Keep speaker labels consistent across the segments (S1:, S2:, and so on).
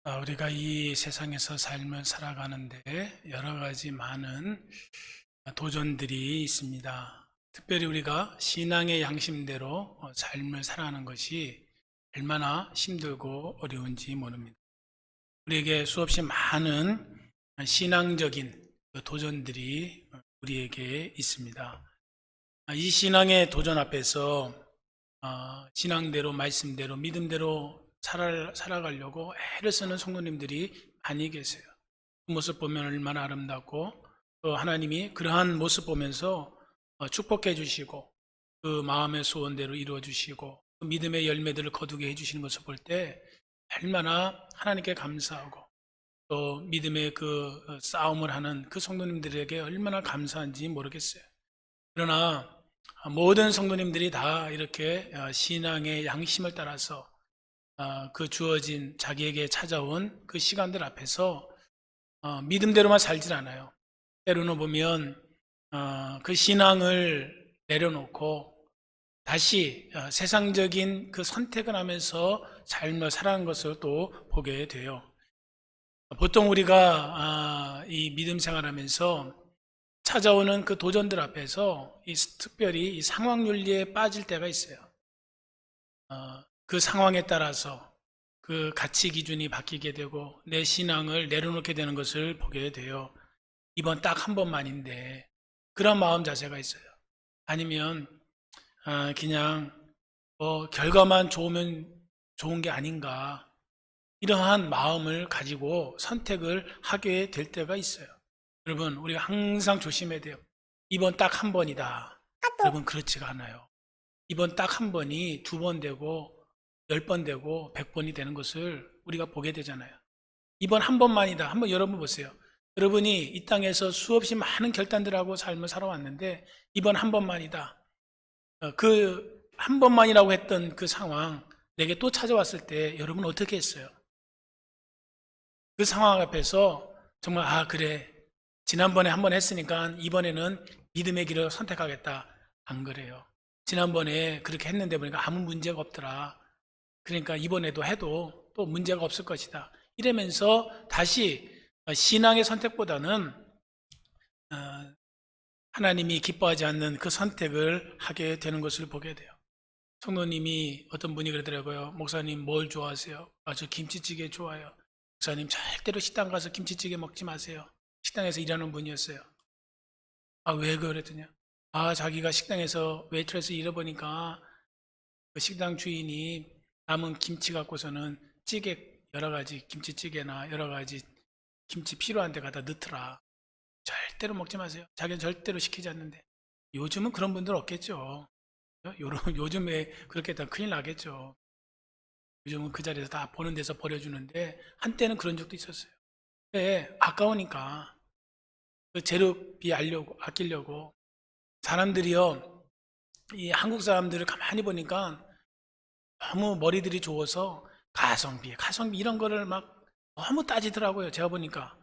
S1: 우리가 이 세상에서 삶을 살아가는데 여러 가지 많은 도전들이 있습니다. 특별히 우리가 신앙의 양심대로 삶을 살아가는 것이 얼마나 힘들고 어려운지 모릅니다. 우리에게 수없이 많은 신앙적인 도전들이 우리에게 있습니다. 이 신앙의 도전 앞에서 신앙대로, 말씀대로, 믿음대로 살아가려고 애를 쓰는 성도님들이 많이 계세요. 그 모습 보면 얼마나 아름답고, 또 하나님이 그러한 모습 보면서 축복해 주시고, 그 마음의 소원대로 이루어 주시고, 그 믿음의 열매들을 거두게 해주시는 모습 볼 때 얼마나 하나님께 감사하고, 또 믿음의 그 싸움을 하는 그 성도님들에게 얼마나 감사한지 모르겠어요. 그러나 모든 성도님들이 다 이렇게 신앙의 양심을 따라서 그 주어진 자기에게 찾아온 그 시간들 앞에서 믿음대로만 살질 않아요. 때로는 보면 그 신앙을 내려놓고 다시 세상적인 그 선택을 하면서 삶을 살아가는 것을 또 보게 돼요. 보통 우리가 이 믿음 생활하면서 찾아오는 그 도전들 앞에서 특별히 이 상황윤리에 빠질 때가 있어요. 그 상황에 따라서 그 가치 기준이 바뀌게 되고 내 신앙을 내려놓게 되는 것을 보게 돼요. 이번 딱 한 번만인데 그런 마음 자세가 있어요. 아니면 그냥 결과만 좋으면 좋은 게 아닌가, 이러한 마음을 가지고 선택을 하게 될 때가 있어요. 여러분, 우리가 항상 조심해야 돼요. 이번 딱 한 번이다. 여러분, 그렇지가 않아요. 이번 딱 한 번이 2번 되고 10번 되고 100번이 되는 것을 우리가 보게 되잖아요. 이번 한 번만이다. 한번 여러분 보세요. 여러분이 이 땅에서 수없이 많은 결단들하고 삶을 살아왔는데 이번 한 번만이다. 그 한 번만이라고 했던 그 상황 내게 또 찾아왔을 때 여러분 어떻게 했어요? 그 상황 앞에서 정말 그래, 지난번에 한 번 했으니까 이번에는 믿음의 길을 선택하겠다. 안 그래요. 지난번에 그렇게 했는데 보니까 아무 문제가 없더라. 그러니까 이번에도 해도 또 문제가 없을 것이다. 이러면서 다시 신앙의 선택보다는 하나님이 기뻐하지 않는 그 선택을 하게 되는 것을 보게 돼요. 성도님이 어떤 분이 그러더라고요. 목사님 뭘 좋아하세요? 저 김치찌개 좋아요. 목사님 절대로 식당 가서 김치찌개 먹지 마세요. 식당에서 일하는 분이었어요. 왜 그랬더니 자기가 식당에서 웨이트레스 일해보니까 그 식당 주인이 남은 김치 갖고서는 찌개 여러 가지 김치찌개나 여러 가지 김치 필요한 데 갖다 넣더라. 절대로 먹지 마세요. 자기는 절대로 시키지 않는데. 요즘은 그런 분들 없겠죠. 요즘에 그렇게 했다면 큰일 나겠죠. 요즘은 그 자리에서 다 보는 데서 버려주는데 한때는 그런 적도 있었어요. 근데 아까우니까 그 재료비 아끼려고 사람들이요, 이 한국 사람들을 가만히 보니까 너무 머리들이 좋아서 가성비 이런 거를 막 너무 따지더라고요. 제가 보니까.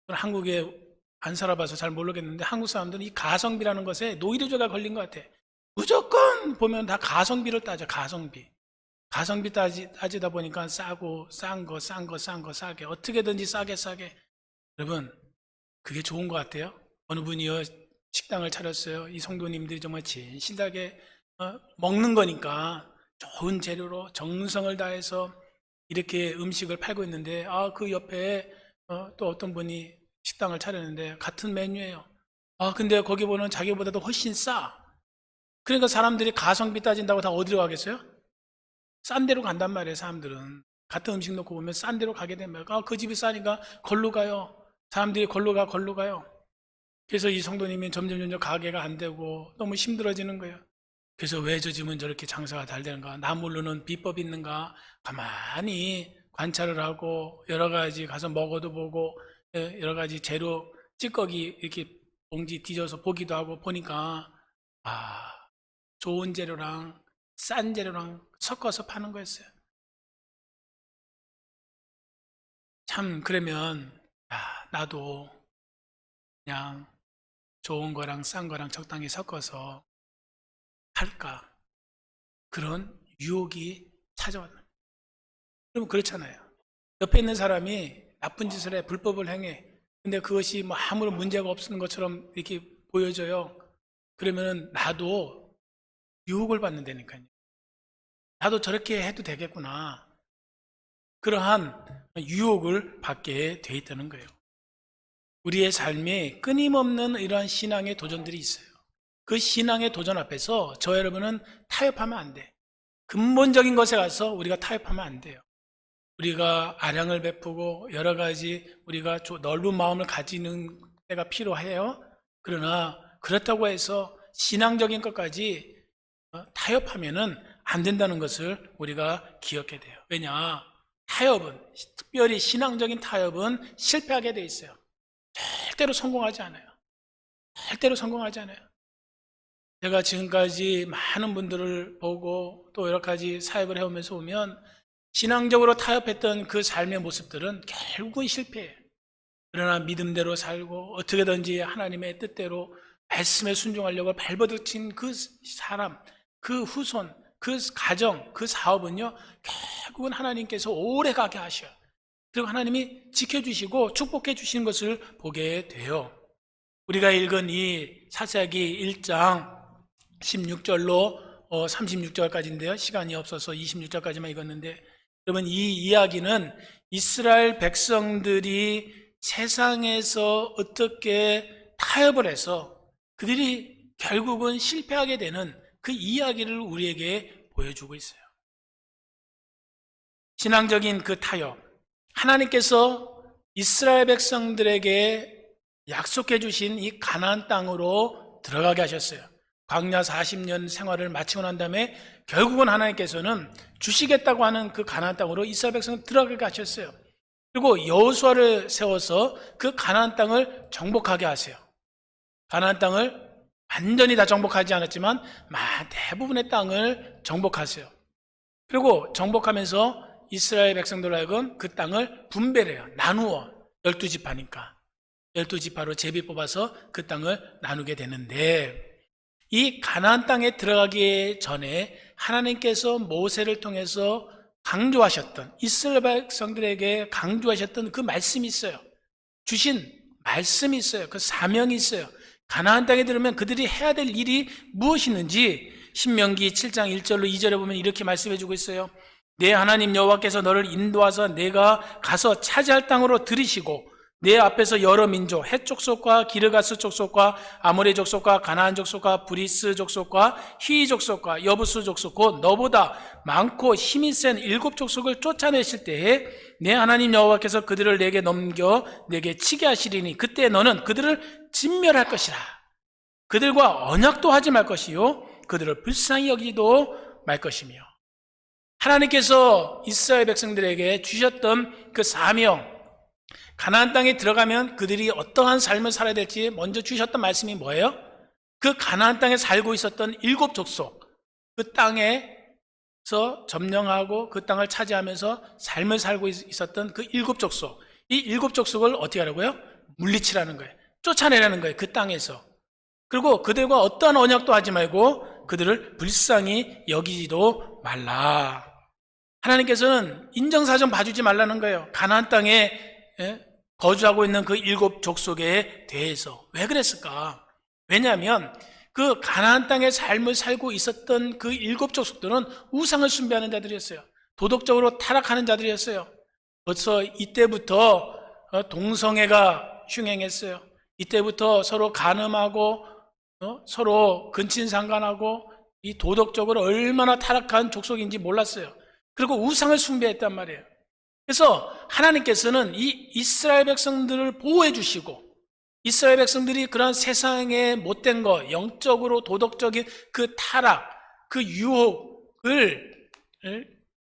S1: 한국에 안 살아봐서 잘 모르겠는데 한국 사람들은 이 가성비라는 것에 노이로제가 걸린 것 같아. 무조건 보면 다 가성비를 따져. 가성비 따지다 보니까 싸고 싼 거 싸게 어떻게든지 싸게. 여러분, 그게 좋은 것 같아요. 어느 분이요 식당을 차렸어요. 이 성도님들이 정말 진실하게 먹는 거니까 좋은 재료로 정성을 다해서 이렇게 음식을 팔고 있는데 그 옆에 또 어떤 분이 식당을 차렸는데 같은 메뉴예요. 근데 거기 보면 자기보다도 훨씬 싸. 그러니까 사람들이 가성비 따진다고 다 어디로 가겠어요? 싼 데로 간단 말이에요. 사람들은 같은 음식 놓고 보면 싼 데로 가게 되면 그 집이 싸니까 걸로 가요. 사람들이 걸로 가요. 그래서 이 성도님이 점점 가게가 안 되고 너무 힘들어지는 거예요. 그래서 왜 저 집은 저렇게 장사가 잘 되는가? 나 모르는 비법이 있는가? 가만히 관찰을 하고 여러 가지 가서 먹어도 보고 여러 가지 재료 찌꺼기 이렇게 봉지 뒤져서 보기도 하고 보니까 좋은 재료랑 싼 재료랑 섞어서 파는 거였어요. 참 그러면 나도 그냥 좋은 거랑 싼 거랑 적당히 섞어서 할까? 그런 유혹이 찾아왔는. 그러면 그렇잖아요. 옆에 있는 사람이 나쁜 짓을 해, 불법을 행해. 근데 그것이 뭐 아무런 문제가 없는 것처럼 이렇게 보여져요. 그러면은 나도 유혹을 받는다니까요. 나도 저렇게 해도 되겠구나. 그러한 유혹을 받게 돼 있다는 거예요. 우리의 삶에 끊임없는 이러한 신앙의 도전들이 있어요. 그 신앙의 도전 앞에서 저 여러분은 타협하면 안 돼. 근본적인 것에 가서 우리가 타협하면 안 돼요. 우리가 아량을 베푸고 여러 가지 우리가 넓은 마음을 가지는 때가 필요해요. 그러나 그렇다고 해서 신앙적인 것까지 타협하면은 안 된다는 것을 우리가 기억해야 돼요. 왜냐? 타협은, 특별히 신앙적인 타협은 실패하게 돼 있어요. 절대로 성공하지 않아요. 절대로 성공하지 않아요. 제가 지금까지 많은 분들을 보고 또 여러 가지 사역을 해오면서 보면 신앙적으로 타협했던 그 삶의 모습들은 결국은 실패해요. 그러나 믿음대로 살고 어떻게든지 하나님의 뜻대로 말씀에 순종하려고 발버둥친 그 사람, 그 후손, 그 가정, 그 사업은요, 결국은 하나님께서 오래 가게 하셔요. 그리고 하나님이 지켜주시고 축복해 주시는 것을 보게 돼요. 우리가 읽은 이 사사기 1장 16절로 36절까지인데요. 시간이 없어서 26절까지만 읽었는데, 여러분 이 이야기는 이스라엘 백성들이 세상에서 어떻게 타협을 해서 그들이 결국은 실패하게 되는 그 이야기를 우리에게 보여주고 있어요. 신앙적인 그 타협, 하나님께서 이스라엘 백성들에게 약속해 주신 이 가나안 땅으로 들어가게 하셨어요. 광야 40년 생활을 마치고 난 다음에 결국은 하나님께서는 주시겠다고 하는 그 가나안 땅으로 이스라엘 백성을 들어가게 하셨어요. 그리고 여호수아를 세워서 그 가나안 땅을 정복하게 하세요. 가나안 땅을 완전히 다 정복하지 않았지만 대부분의 땅을 정복하세요. 그리고 정복하면서 이스라엘 백성들로 하여금 그 땅을 분배를 해요. 나누어 12지파니까 12지파로 제비 뽑아서 그 땅을 나누게 되는데, 이 가나안 땅에 들어가기 전에 하나님께서 모세를 통해서 강조하셨던, 이스라엘 백성들에게 강조하셨던 그 말씀이 있어요. 주신 말씀이 있어요. 그 사명이 있어요. 가나안 땅에 들으면 그들이 해야 될 일이 무엇이 있는지 신명기 7장 1절로 2절에 보면 이렇게 말씀해 주고 있어요. 내 하나님 여호와께서 너를 인도하사 내가 가서 차지할 땅으로 들이시고 내 앞에서 여러 민족, 헷 족속과 기르가스 족속과 아모레 족속과 가나안 족속과 브리스 족속과 히위 족속과 여부스 족속, 곧 너보다 많고 힘이 센 7족속을 쫓아내실 때에 내 하나님 여호와께서 그들을 내게 넘겨 내게 치게 하시리니 그때 너는 그들을 진멸할 것이라. 그들과 언약도 하지 말 것이요 그들을 불쌍히 여기지도 말 것이며, 하나님께서 이스라엘 백성들에게 주셨던 그 사명, 가나안 땅에 들어가면 그들이 어떠한 삶을 살아야 될지 먼저 주셨던 말씀이 뭐예요? 그 가나안 땅에 살고 있었던 7족속, 그 땅에서 점령하고 그 땅을 차지하면서 삶을 살고 있었던 그 7족속, 이 7족속을 어떻게 하라고요? 물리치라는 거예요. 쫓아내라는 거예요. 그 땅에서. 그리고 그들과 어떠한 언약도 하지 말고 그들을 불쌍히 여기지도 말라. 하나님께서는 인정사정 봐주지 말라는 거예요. 가나안 땅에 거주하고 있는 그 7족속에 대해서. 왜 그랬을까? 왜냐하면 그 가나안 땅의 삶을 살고 있었던 그 7족속들은 우상을 숭배하는 자들이었어요. 도덕적으로 타락하는 자들이었어요. 벌써 이때부터 동성애가 흉행했어요. 이때부터 서로 간음하고 서로 근친상간하고 이 도덕적으로 얼마나 타락한 족속인지 몰랐어요. 그리고 우상을 숭배했단 말이에요. 그래서 하나님께서는 이 이스라엘 백성들을 보호해 주시고, 이스라엘 백성들이 그런 세상의 못된 것, 영적으로 도덕적인 그 타락, 그 유혹을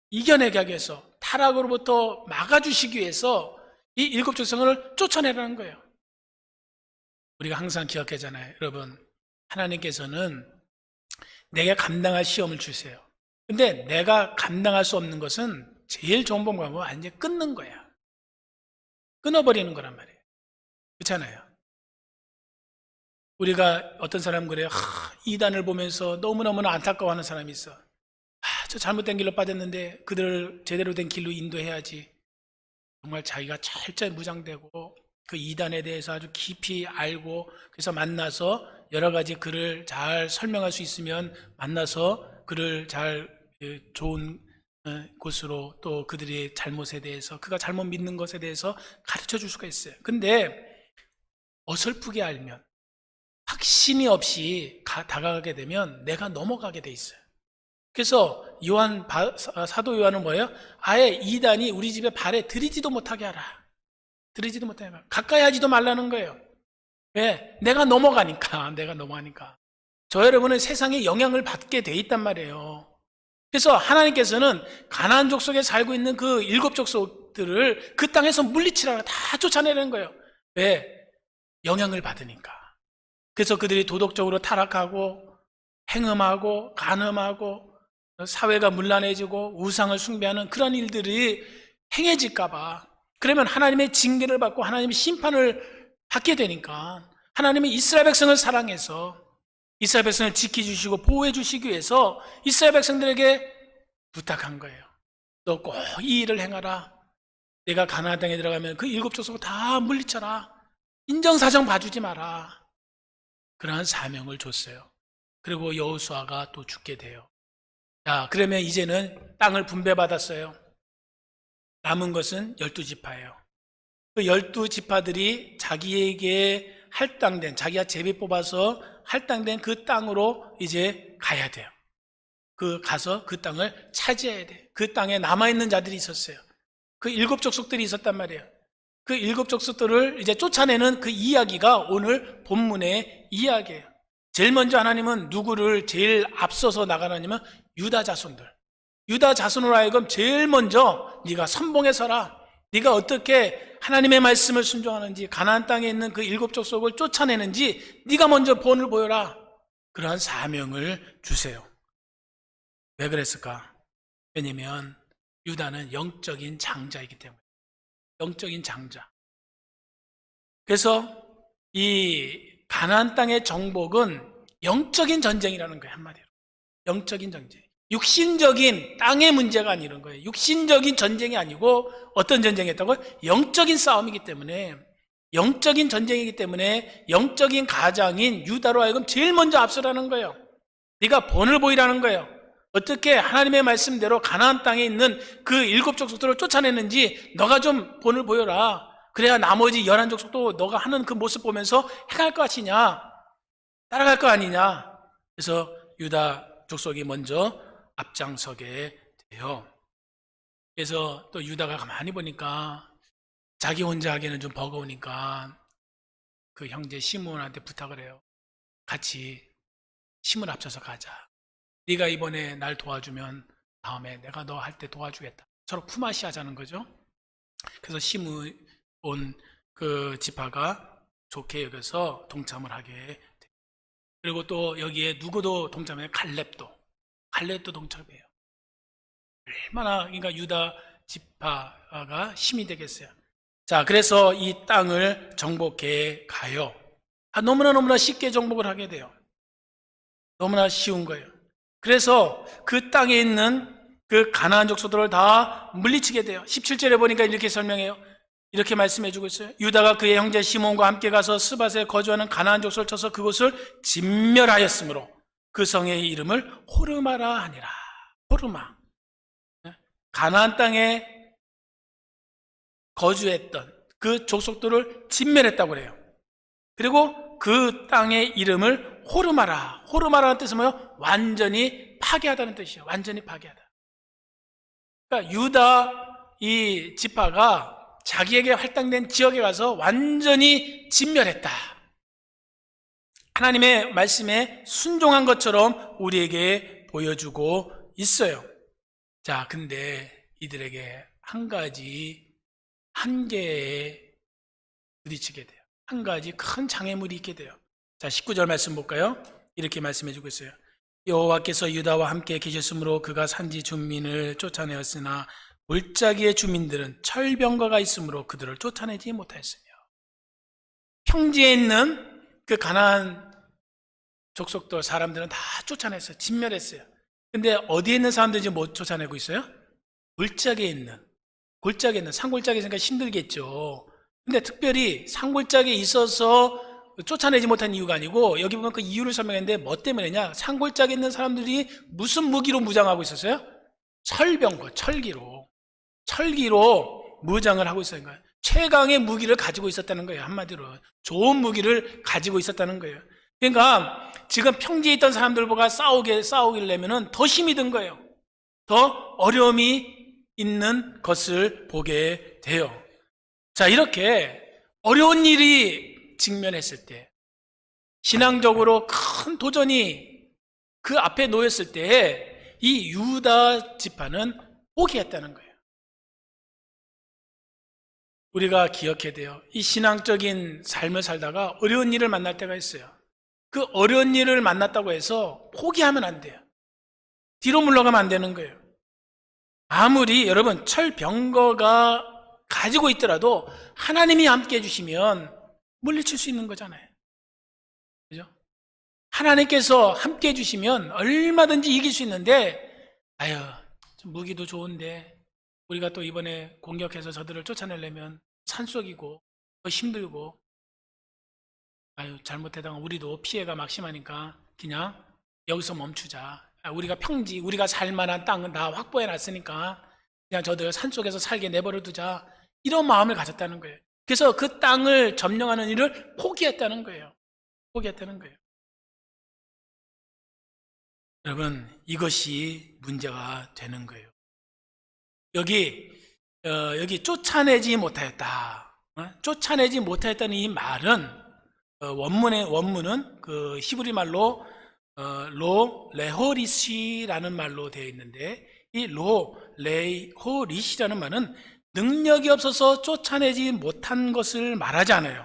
S1: 이겨내게 하기 위해서, 타락으로부터 막아주시기 위해서 이 7족속을 쫓아내라는 거예요. 우리가 항상 기억하잖아요. 여러분, 하나님께서는 내가 감당할 시험을 주세요. 근데 내가 감당할 수 없는 것은 제일 좋은 방법은 완전히 끊는 거야. 끊어버리는 거란 말이에요. 그렇잖아요. 우리가 어떤 사람 그래요. 이단을 보면서 너무너무나 안타까워하는 사람이 있어. 저 잘못된 길로 빠졌는데 그들을 제대로 된 길로 인도해야지. 정말 자기가 철저히 무장되고 그 이단에 대해서 아주 깊이 알고 그래서 만나서 여러 가지 그를 잘 설명할 수 있으면 만나서 그를 잘 좋은 곳으로 또 그들의 잘못에 대해서 그가 잘못 믿는 것에 대해서 가르쳐 줄 수가 있어요. 근데 어설프게 알면 확신이 없이 다가가게 되면 내가 넘어가게 돼 있어요. 그래서 사도 요한은 뭐예요? 아예 이단이 우리 집에 발에 들이지도 못하게 하라. 들이지도 못하게 하라. 가까이 하지도 말라는 거예요. 왜? 내가 넘어가니까. 저 여러분은 세상에 영향을 받게 돼 있단 말이에요. 그래서 하나님께서는 가나안 족속에 살고 있는 그 7 족속들을 그 땅에서 물리치라 다 쫓아내는 거예요. 왜? 영향을 받으니까. 그래서 그들이 도덕적으로 타락하고 행음하고 간음하고 사회가 문란해지고 우상을 숭배하는 그런 일들이 행해질까 봐. 그러면 하나님의 징계를 받고 하나님의 심판을 받게 되니까 하나님이 이스라엘 백성을 사랑해서 이스라엘 백성을 지켜주시고 보호해 주시기 위해서 이스라엘 백성들에게 부탁한 거예요. 너 꼭 이 일을 행하라. 내가 가나안 땅에 들어가면 그 7 족속을 다 물리쳐라. 인정사정 봐주지 마라. 그러한 사명을 줬어요. 그리고 여호수아가 또 죽게 돼요. 자, 그러면 이제는 땅을 분배받았어요. 남은 것은 12지파예요. 그 12지파들이 자기에게 할당된, 자기가 제비 뽑아서 할당된 그 땅으로 이제 가야 돼요. 가서 그 땅을 차지해야 돼요. 그 땅에 남아있는 자들이 있었어요. 그 7 족속들이 있었단 말이에요. 그 7 족속들을 이제 쫓아내는 그 이야기가 오늘 본문의 이야기예요. 제일 먼저 하나님은 누구를 제일 앞서서 나가느냐면 유다 자손들. 유다 자손으로 하여금 제일 먼저 네가 선봉에 서라. 네가 어떻게 하나님의 말씀을 순종하는지 가나안 땅에 있는 그 7 족속을 쫓아내는지 네가 먼저 본을 보여라. 그러한 사명을 주세요. 왜 그랬을까? 왜냐면 유다는 영적인 장자이기 때문에. 영적인 장자. 그래서 이 가나안 땅의 정복은 영적인 전쟁이라는 거예요. 한마디로. 영적인 전쟁. 육신적인 땅의 문제가 아니라는 거예요. 육신적인 전쟁이 아니고 어떤 전쟁이었다고요? 영적인 싸움이기 때문에 영적인 전쟁이기 때문에 영적인 가장인 유다로 하여금 제일 먼저 앞서라는 거예요. 네가 본을 보이라는 거예요. 어떻게 하나님의 말씀대로 가나안 땅에 있는 그 7 족속들을 쫓아내는지 너가 좀 본을 보여라. 그래야 나머지 11 족속도 너가 하는 그 모습 보면서 행할 것 같으냐? 따라갈 거 아니냐? 그래서 유다 족속이 먼저 앞장서게 돼요. 그래서 또 유다가 가만히 보니까 자기 혼자 하기에는 좀 버거우니까 그 형제 시므온한테 부탁을 해요. 같이 힘을 합쳐서 가자. 네가 이번에 날 도와주면 다음에 내가 너 할 때 도와주겠다. 서로 품앗이 하자는 거죠. 그래서 시므온 그 지파가 좋게 여겨서 동참을 하게 돼요. 그리고 또 여기에 누구도 동참해요? 갈렙도 동참해요. 얼마나 그러니까 유다 지파가 힘이 되겠어요. 자, 그래서 이 땅을 정복해 가요. 너무나 쉽게 정복을 하게 돼요. 너무나 쉬운 거예요. 그래서 그 땅에 있는 그 가나안 족속들을 다 물리치게 돼요. 17절에 보니까 이렇게 설명해요. 이렇게 말씀해 주고 있어요. 유다가 그의 형제 시몬과 함께 가서 스밧에 거주하는 가나안 족속을 쳐서 그곳을 진멸하였으므로 그 성의 이름을 호르마라 하니라. 호르마. 가나안 땅에 거주했던 그 족속들을 진멸했다고 그래요. 그리고 그 땅의 이름을 호르마라. 호르마라는 뜻은 뭐예요? 완전히 파괴하다는 뜻이에요. 완전히 파괴하다. 그러니까 유다 이 지파가 자기에게 할당된 지역에 가서 완전히 진멸했다. 하나님의 말씀에 순종한 것처럼 우리에게 보여주고 있어요. 자, 근데 이들에게 한 가지 한계에 부딪히게 돼요. 한 가지 큰 장애물이 있게 돼요. 자, 19절 말씀 볼까요? 이렇게 말씀해 주고 있어요. 여호와께서 유다와 함께 계셨으므로 그가 산지 주민을 쫓아내었으나 골짜기의 주민들은 철병거가 있으므로 그들을 쫓아내지 못하였으며. 평지에 있는 그 가나안 족속들 사람들은 다 쫓아냈어요. 진멸했어요. 근데 어디에 있는 사람들이 못 쫓아내고 있어요? 골짜기에 있는 골짜기에 있는 산골짜기에 있으니까 힘들겠죠. 근데 특별히 산골짜기에 있어서 쫓아내지 못한 이유가 아니고 여기 보면 그 이유를 설명했는데 뭐 때문에냐? 산골짜기에 있는 사람들이 무슨 무기로 무장하고 있었어요? 철병거, 철기로 무장을 하고 있었는 거예요. 최강의 무기를 가지고 있었다는 거예요. 한마디로 좋은 무기를 가지고 있었다는 거예요. 그러니까 지금 평지에 있던 사람들보다 싸우기려면은 더 힘이 든 거예요. 더 어려움이 있는 것을 보게 돼요. 자, 이렇게 어려운 일이 직면했을 때, 신앙적으로 큰 도전이 그 앞에 놓였을 때 이 유다 지파는 포기했다는 거예요. 우리가 기억해야 돼요. 이 신앙적인 삶을 살다가 어려운 일을 만날 때가 있어요. 그 어려운 일을 만났다고 해서 포기하면 안 돼요. 뒤로 물러가면 안 되는 거예요. 아무리 여러분 철병거가 가지고 있더라도 하나님이 함께 해주시면 물리칠 수 있는 거잖아요. 그죠? 하나님께서 함께 해주시면 얼마든지 이길 수 있는데, 아유, 무기도 좋은데 우리가 또 이번에 공격해서 저들을 쫓아내려면 산속이고 더 힘들고, 아유, 잘못하다가 우리도 피해가 막심하니까 그냥 여기서 멈추자. 우리가 평지, 우리가 살만한 땅은 다 확보해 놨으니까 그냥 저들 산속에서 살게 내버려 두자. 이런 마음을 가졌다는 거예요. 그래서 그 땅을 점령하는 일을 포기했다는 거예요. 여러분, 이것이 문제가 되는 거예요. 여기 쫓아내지 못하였다. 쫓아내지 못하였다는 이 말은 원문은 그 히브리 말로 레호리시라는 말로 되어 있는데, 이 레호리시라는 말은 능력이 없어서 쫓아내지 못한 것을 말하지 않아요.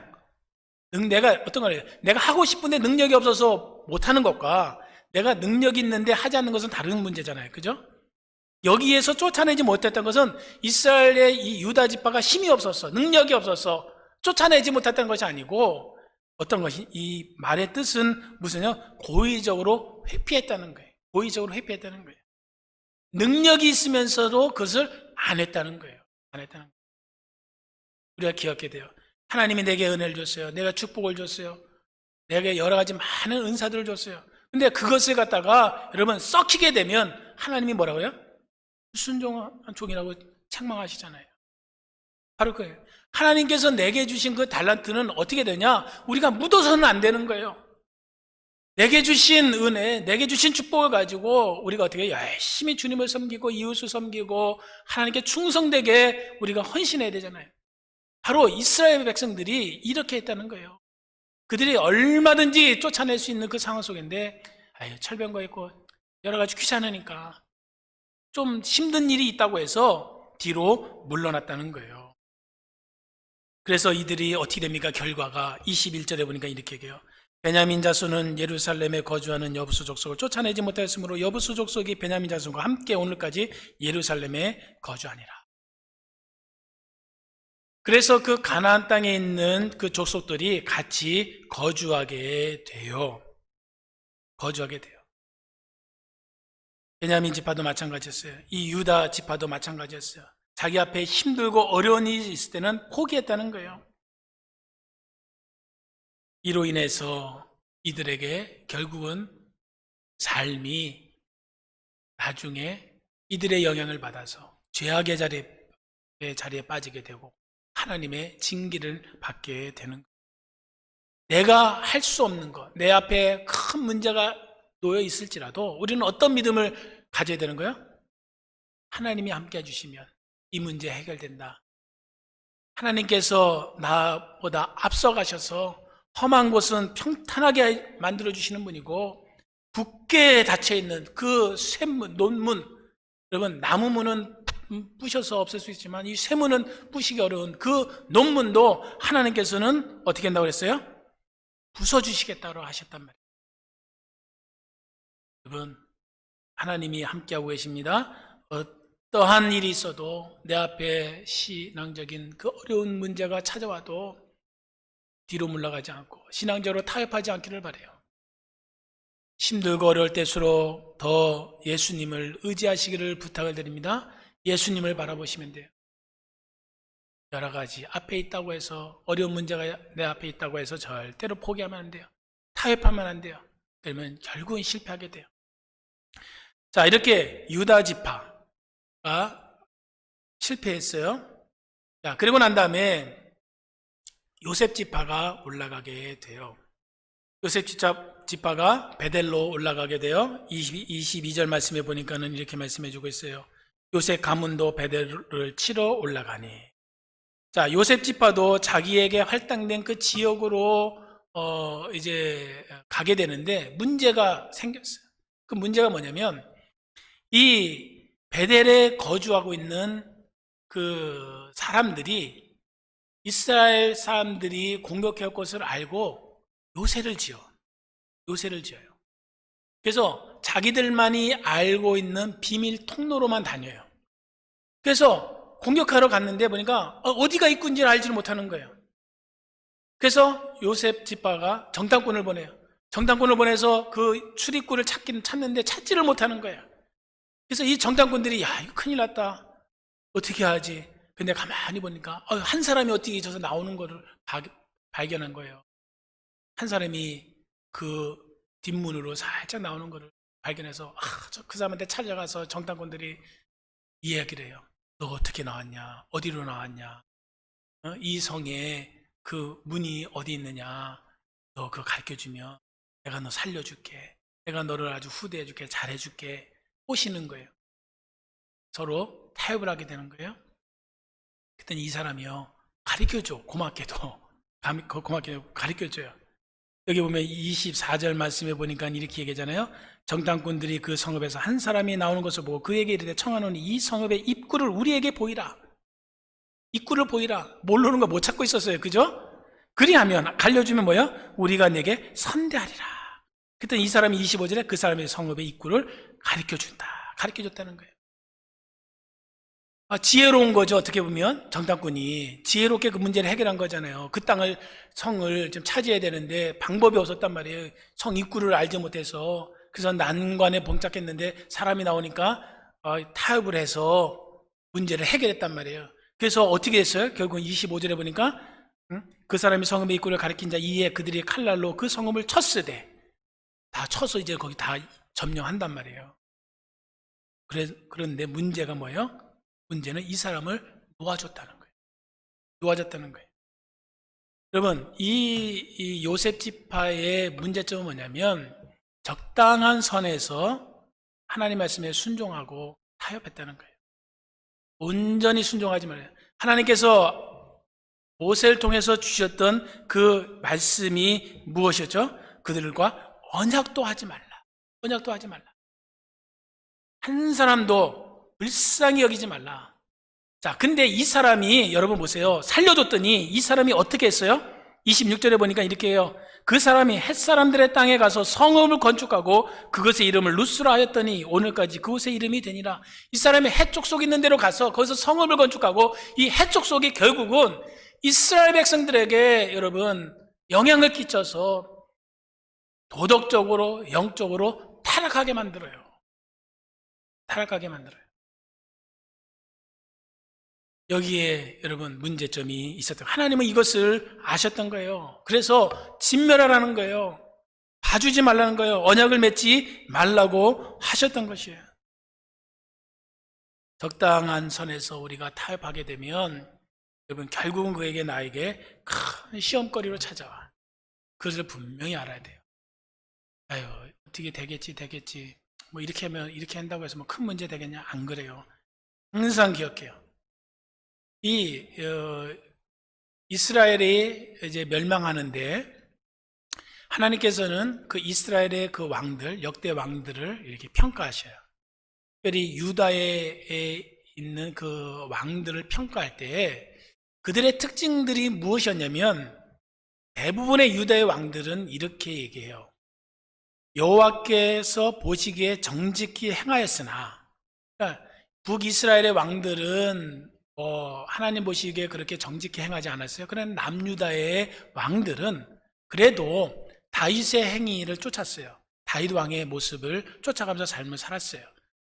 S1: 내가 어떤 거예요? 내가 하고 싶은데 능력이 없어서 못하는 것과 내가 능력이 있는데 하지 않는 것은 다른 문제잖아요. 그죠? 여기에서 쫓아내지 못했던 것은 이스라엘의 이 유다 지파가 힘이 없어서, 능력이 없어서 쫓아내지 못했던 것이 아니고, 어떤 것이, 이 말의 뜻은 무슨요? 고의적으로 회피했다는 거예요. 능력이 있으면서도 그것을 안 했다는 거예요. 우리가 기억해야 돼요. 하나님이 내게 은혜를 줬어요. 내가 축복을 줬어요. 내게 여러 가지 많은 은사들을 줬어요. 근데 그것을 갖다가 여러분 썩히게 되면 하나님이 뭐라고요? 불순종한 종이라고 책망하시잖아요. 바로 그예요. 하나님께서 내게 주신 그 달란트는 어떻게 되냐? 우리가 묻어서는 안 되는 거예요. 내게 주신 은혜, 내게 주신 축복을 가지고 우리가 어떻게 열심히 주님을 섬기고 이웃을 섬기고 하나님께 충성되게 우리가 헌신해야 되잖아요. 바로 이스라엘 백성들이 이렇게 했다는 거예요. 그들이 얼마든지 쫓아낼 수 있는 그 상황 속인데, 철병거 있고 여러 가지 귀찮으니까 좀 힘든 일이 있다고 해서 뒤로 물러났다는 거예요. 그래서 이들이 어떻게 됩니까? 결과가 21절에 보니까 이렇게 얘기해요. 베냐민 자손은 예루살렘에 거주하는 여부수 족속을 쫓아내지 못하였으므로 여부수 족속이 베냐민 자손과 함께 오늘까지 예루살렘에 거주하니라. 그래서 그 가나안 땅에 있는 그 족속들이 같이 거주하게 돼요. 베냐민 지파도 마찬가지였어요. 이 유다 지파도 마찬가지였어요. 자기 앞에 힘들고 어려운 일이 있을 때는 포기했다는 거예요. 이로 인해서 이들에게 결국은 삶이 나중에 이들의 영향을 받아서 죄악의 자리에 빠지게 되고 하나님의 징계를 받게 되는 거예요. 내가 할 수 없는 것, 내 앞에 큰 문제가 놓여 있을지라도 우리는 어떤 믿음을 가져야 되는 거예요? 하나님이 함께 해주시면 이 문제 해결된다. 하나님께서 나보다 앞서가셔서 험한 곳은 평탄하게 만들어주시는 분이고, 굳게 닫혀있는 그 쇠문, 논문, 여러분 나무문은 부셔서 없앨 수 있지만 이 쇠문은 부시기 어려운 그 논문도 하나님께서는 어떻게 한다고 그랬어요? 부숴주시겠다고 하셨단 말이에요. 여러분, 하나님이 함께하고 계십니다. 어떠한 일이 있어도 내 앞에 신앙적인 그 어려운 문제가 찾아와도 뒤로 물러가지 않고 신앙적으로 타협하지 않기를 바라요. 힘들고 어려울 때수록 더 예수님을 의지하시기를 부탁을 드립니다. 예수님을 바라보시면 돼요. 여러 가지 앞에 있다고 해서, 어려운 문제가 내 앞에 있다고 해서 절대로 포기하면 안 돼요. 타협하면 안 돼요. 그러면 결국은 실패하게 돼요. 자, 이렇게 유다 지파가 실패했어요. 자, 그리고 난 다음에 요셉 지파가 올라가게 돼요. 요셉 지파가 베델로 올라가게 돼요. 22절 말씀해 보니까는 이렇게 말씀해 주고 있어요. 요셉 가문도 베델을 치러 올라가니. 자, 요셉 지파도 자기에게 할당된 그 지역으로 이제 가게 되는데 문제가 생겼어요. 그 문제가 뭐냐면 이 베델에 거주하고 있는 그 사람들이, 이스라엘 사람들이 공격할 것을 알고 요새를 지어요. 그래서 자기들만이 알고 있는 비밀 통로로만 다녀요. 그래서 공격하러 갔는데 보니까 어디가 입구인지를 알지를 못하는 거예요. 그래서 요셉 지파가 정탐꾼을 보내요. 정탐꾼을 보내서 그 출입구를 찾는데 찾지를 못하는 거예요. 그래서 이 정탐꾼들이 야, 이거 큰일 났다. 어떻게 하지? 근데 가만히 보니까 한 사람이 어떻게 저서 나오는 거를 발견한 거예요. 한 사람이 그 뒷문으로 살짝 나오는 거를 발견해서 그 사람한테 찾아가서 정탐꾼들이 이야기를 해요. 너 어떻게 나왔냐? 어디로 나왔냐? 이 성에 그 문이 어디 있느냐? 너 그거 가르쳐주면 내가 너 살려줄게. 내가 너를 아주 후대해줄게. 잘해줄게. 오시는 거예요. 서로 타협을 하게 되는 거예요. 그랬더니 이 사람이요, 가르쳐줘. 고맙게도 가르쳐줘요. 여기 보면 24절 말씀에 보니까 이렇게 얘기하잖아요. 정탐꾼들이 그 성읍에서 한 사람이 나오는 것을 보고 그에게 이르되 청하노니 이 성읍의 입구를 우리에게 보이라. 입구를 보이라. 모르는 거 못 찾고 있었어요. 그죠? 그리하면 알려주면 뭐야? 우리가 내게 선대하리라. 그랬더니 이 사람이 25절에 그 사람의 성읍의 입구를 가르쳐줬다는 거예요. 지혜로운 거죠. 어떻게 보면 정탐꾼이 지혜롭게 그 문제를 해결한 거잖아요. 그 성을 좀 차지해야 되는데 방법이 없었단 말이에요. 성 입구를 알지 못해서. 그래서 난관에 봉착했는데 사람이 나오니까 타협을 해서 문제를 해결했단 말이에요. 그래서 어떻게 했어요? 결국은 25절에 보니까 그 사람이 성읍의 입구를 가리킨 자 이에 그들이 칼날로 그 성읍을 쳤으되, 다 쳐서 이제 거기 다 점령한단 말이에요. 그런데 문제가 뭐예요? 문제는 이 사람을 놓아줬다는 거예요. 여러분, 이 요셉 지파의 문제점은 뭐냐면 적당한 선에서 하나님 말씀에 순종하고 타협했다는 거예요. 온전히 순종하지 말아요. 하나님께서 모세를 통해서 주셨던 그 말씀이 무엇이었죠? 그들과 언약도 하지 말라. 한 사람도 불쌍히 여기지 말라. 자, 근데 이 사람이, 여러분 보세요. 살려줬더니 이 사람이 어떻게 했어요? 26절에 보니까 이렇게 해요. 그 사람이 햇사람들의 땅에 가서 성읍을 건축하고 그것의 이름을 루스라 하였더니 오늘까지 그곳의 이름이 되니라. 이 사람이 해쪽 속 있는 데로 가서 거기서 성읍을 건축하고 이 해쪽 속이 결국은 이스라엘 백성들에게 여러분 영향을 끼쳐서 도덕적으로 영적으로 타락하게 만들어요. 여기에 여러분 문제점이 있었던, 하나님은 이것을 아셨던 거예요. 그래서 진멸하라는 거예요. 봐주지 말라는 거예요. 언약을 맺지 말라고 하셨던 것이에요. 적당한 선에서 우리가 타협하게 되면 여러분 결국은 그에게 나에게 큰 시험거리로 찾아와. 그것을 분명히 알아야 돼요. 아유, 어떻게 되겠지. 뭐 이렇게 하면, 이렇게 한다고 해서 뭐 큰 문제 되겠냐? 안 그래요. 항상 기억해요. 이스라엘이 이제 멸망하는데 하나님께서는 그 이스라엘의 그 왕들, 역대 왕들을 이렇게 평가하셔요. 특별히 유다에 있는 그 왕들을 평가할 때 그들의 특징들이 무엇이었냐면 대부분의 유다의 왕들은 이렇게 얘기해요. 여호와께서 보시기에 정직히 행하였으나, 그러니까 북이스라엘의 왕들은 하나님 보시기에 그렇게 정직히 행하지 않았어요. 그러나 남유다의 왕들은 그래도 다윗의 행위를 쫓았어요. 다윗 왕의 모습을 쫓아가면서 삶을 살았어요.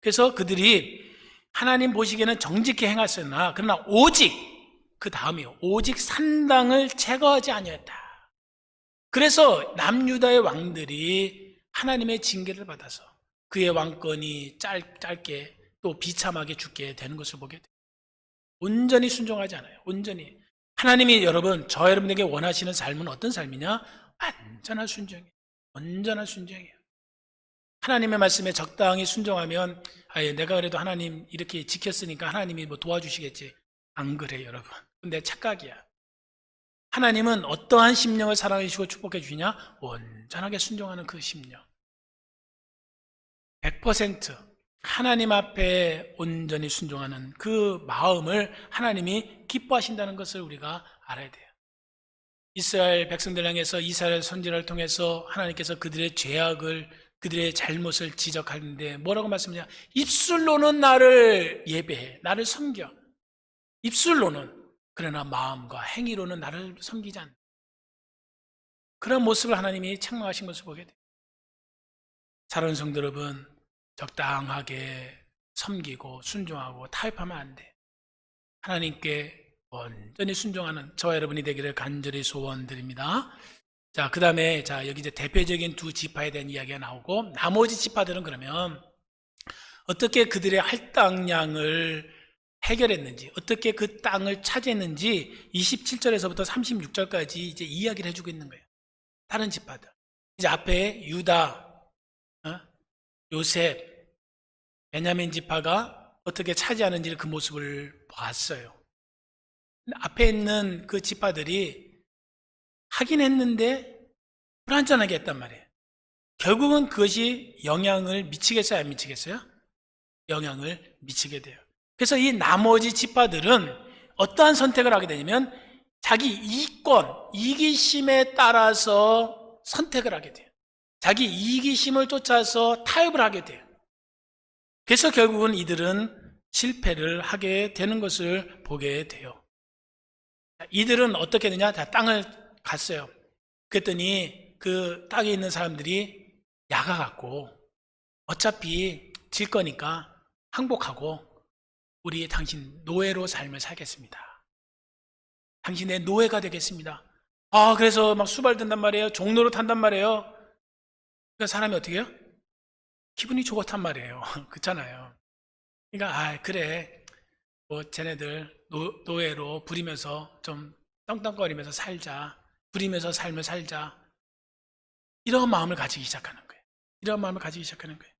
S1: 그래서 그들이 하나님 보시기에는 정직히 행했으나 그러나 오직 그 다음이요. 오직 산당을 제거하지 아니했다. 그래서 남유다의 왕들이 하나님의 징계를 받아서 그의 왕권이 짧게 또 비참하게 죽게 되는 것을 보게 돼요. 온전히 순종하지 않아요. 온전히. 하나님이 여러분, 저 여러분에게 원하시는 삶은 어떤 삶이냐? 완전한 순종이에요. 온전한 순종이에요. 하나님의 말씀에 적당히 순종하면 내가 그래도 하나님 이렇게 지켰으니까 하나님이 뭐 도와주시겠지. 안 그래 여러분. 근데 착각이야. 하나님은 어떠한 심령을 사랑해 주시고 축복해 주시냐? 온전하게 순종하는 그 심령. 100% 하나님 앞에 온전히 순종하는 그 마음을 하나님이 기뻐하신다는 것을 우리가 알아야 돼요. 이스라엘 백성들 향해서 이스라엘 선지자를 통해서 하나님께서 그들의 죄악을, 그들의 잘못을 지적하는데 뭐라고 말씀하냐? 입술로는 나를 예배해, 나를 섬겨. 입술로는. 그러나 마음과 행위로는 나를 섬기지 않는다. 그런 모습을 하나님이 책망하신 것을 보게 돼요. 사랑하는 성도 여러분, 적당하게 섬기고 순종하고 타협하면 안 돼. 하나님께 온전히 순종하는 저와 여러분이 되기를 간절히 소원드립니다. 자, 그 다음에 여기 이제 대표적인 두 지파에 대한 이야기가 나오고 나머지 지파들은 그러면 어떻게 그들의 할당량을 해결했는지, 어떻게 그 땅을 차지했는지 27절에서부터 36절까지 이제 이야기를 해주고 있는 거예요. 다른 지파들. 이제 앞에 유다, 요셉, 베냐민 지파가 어떻게 차지하는지 그 모습을 봤어요. 앞에 있는 그 지파들이 하긴 했는데 불완전하게 했단 말이에요. 결국은 그것이 영향을 미치겠어요? 안 미치겠어요? 영향을 미치게 돼요. 그래서 이 나머지 지파들은 어떠한 선택을 하게 되냐면 자기 이권, 이기심에 따라서 선택을 하게 돼요. 자기 이기심을 쫓아서 타협을 하게 돼요. 그래서 결국은 이들은 실패를 하게 되는 것을 보게 돼요. 이들은 어떻게 되냐? 다 땅을 갔어요. 그랬더니 그 땅에 있는 사람들이 야가갖고 어차피 질 거니까 항복하고 우리 당신 노예로 삶을 살겠습니다. 당신의 노예가 되겠습니다. 그래서 막 수발든단 말이에요. 종로로 탄단 말이에요. 그러니까 사람이 어떻게 해요? 기분이 좋았단 말이에요. 그렇잖아요. 그러니까 그래 뭐 쟤네들 노예로 부리면서 좀 떵떵거리면서 살자. 부리면서 삶을 살자. 이런 마음을 가지기 시작하는 거예요. 이런 마음을 가지기 시작하는 거예요.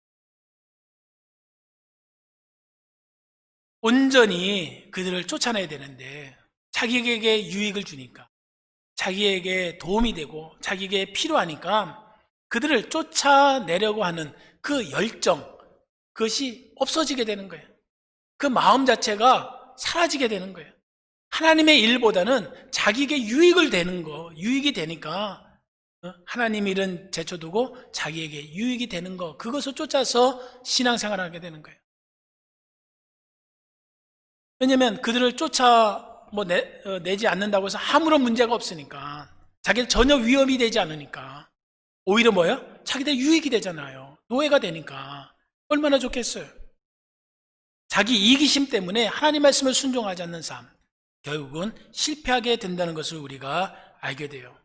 S1: 온전히 그들을 쫓아내야 되는데 자기에게 유익을 주니까, 자기에게 도움이 되고 자기에게 필요하니까 그들을 쫓아내려고 하는 그 열정, 그것이 없어지게 되는 거예요. 그 마음 자체가 사라지게 되는 거예요. 하나님의 일보다는 자기에게 유익이 되니까 하나님 일은 제쳐두고 자기에게 유익이 되는 거, 그것을 쫓아서 신앙생활을 하게 되는 거예요. 왜냐하면 그들을 내지 않는다고 해서 아무런 문제가 없으니까, 자기는 전혀 위험이 되지 않으니까, 오히려 뭐예요? 자기들 유익이 되잖아요. 노예가 되니까 얼마나 좋겠어요. 자기 이기심 때문에 하나님 말씀을 순종하지 않는 삶, 결국은 실패하게 된다는 것을 우리가 알게 돼요.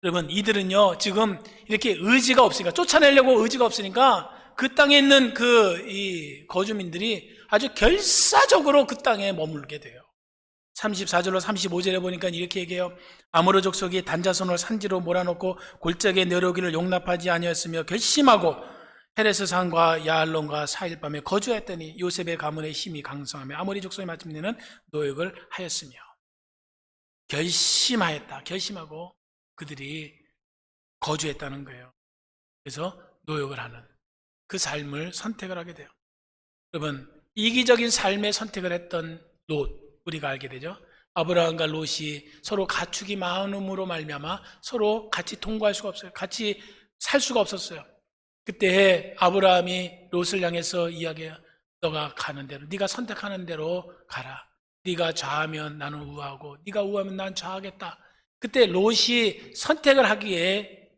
S1: 여러분, 이들은요 지금 이렇게 의지가 없으니까, 쫓아내려고 의지가 없으니까 그 땅에 있는 이 거주민들이 아주 결사적으로 그 땅에 머물게 돼요. 34절로 35절에 보니까 이렇게 얘기해요. 아모르 족속이 단자손을 산지로 몰아넣고 골짜기에 내려오기를 용납하지 아니었으며 결심하고 헤레스 산과 야알론과 사일밤에 거주했더니 요셉의 가문의 힘이 강성하며 아모리 족속의 마침내는 노역을 하였으며. 결심하고 그들이 거주했다는 거예요. 그래서 노역을 하는 그 삶을 선택을 하게 돼요. 여러분, 이기적인 삶의 선택을 했던 롯, 우리가 알게 되죠. 아브라함과 롯이 서로 가축이 많음으로 말미암아 서로 같이 통과할 수가 없어요. 같이 살 수가 없었어요. 그때 아브라함이 롯을 향해서 이야기해요. 너가 가는 대로, 네가 선택하는 대로 가라. 네가 좌하면 나는 우하고 네가 우하면 난 좌하겠다. 그때 롯이 선택을 하기에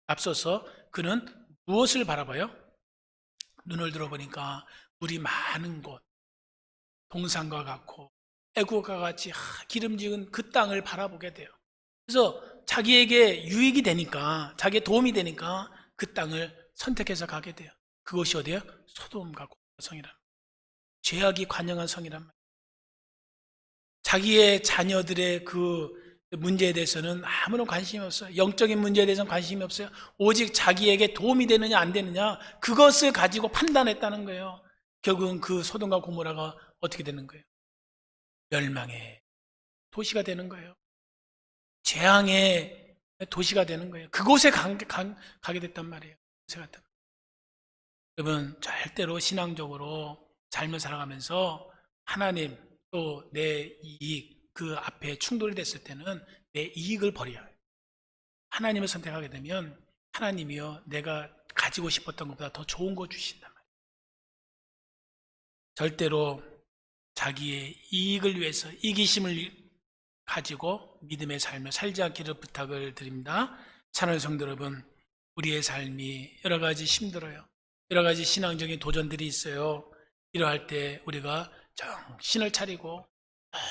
S1: 앞서서 그는 무엇을 바라봐요? 눈을 들어보니까 물이 많은 곳, 동산과 같고 애국가 같이 기름지은 그 땅을 바라보게 돼요. 그래서 자기에게 유익이 되니까, 자기에 도움이 되니까 그 땅을 선택해서 가게 돼요. 그것이 어디예요? 소돔과 고모라 성이라는, 죄악이 관영한 성이란 말이에요. 자기의 자녀들의 그 문제에 대해서는 아무런 관심이 없어요. 영적인 문제에 대해서는 관심이 없어요. 오직 자기에게 도움이 되느냐 안 되느냐, 그것을 가지고 판단했다는 거예요. 결국은 그 소돔과 고모라가 어떻게 되는 거예요? 멸망의 도시가 되는 거예요. 재앙의 도시가 되는 거예요. 그곳에 가게 됐단 말이에요. 여러분, 절대로 신앙적으로 삶을 살아가면서 하나님 또 내 이익, 그 앞에 충돌이 됐을 때는 내 이익을 버려야 해요. 하나님을 선택하게 되면 하나님이요, 내가 가지고 싶었던 것보다 더 좋은 거 주신단 말이에요. 절대로 자기의 이익을 위해서 이기심을 가지고 믿음의 삶을 살지 않기를 부탁을 드립니다. 사랑하는 성도 여러분, 우리의 삶이 여러 가지 힘들어요. 여러 가지 신앙적인 도전들이 있어요. 이러할 때 우리가 정신을 차리고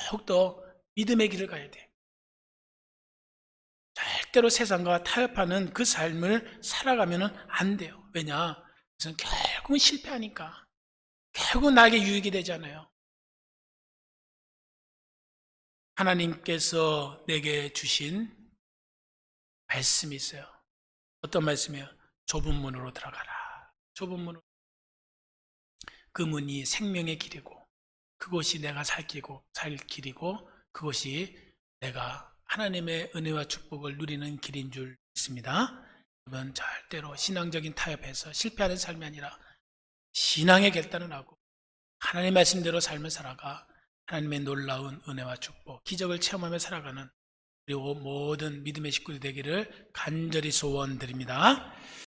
S1: 더욱더 믿음의 길을 가야 돼요. 절대로 세상과 타협하는 그 삶을 살아가면 안 돼요. 왜냐? 그것은 결국은 실패하니까. 결국은 나에게 유익이 되잖아요. 하나님께서 내게 주신 말씀이 있어요. 어떤 말씀이에요? 좁은 문으로 들어가라. 좁은 문으로. 그 문이 생명의 길이고, 그곳이 내가 살 길이고, 그것이 내가 하나님의 은혜와 축복을 누리는 길인 줄 믿습니다. 여러분, 절대로 신앙적인 타협에서 실패하는 삶이 아니라 신앙의 결단을 하고 하나님의 말씀대로 삶을 살아가 하나님의 놀라운 은혜와 축복, 기적을 체험하며 살아가는 그리고 모든 믿음의 식구들이 되기를 간절히 소원드립니다.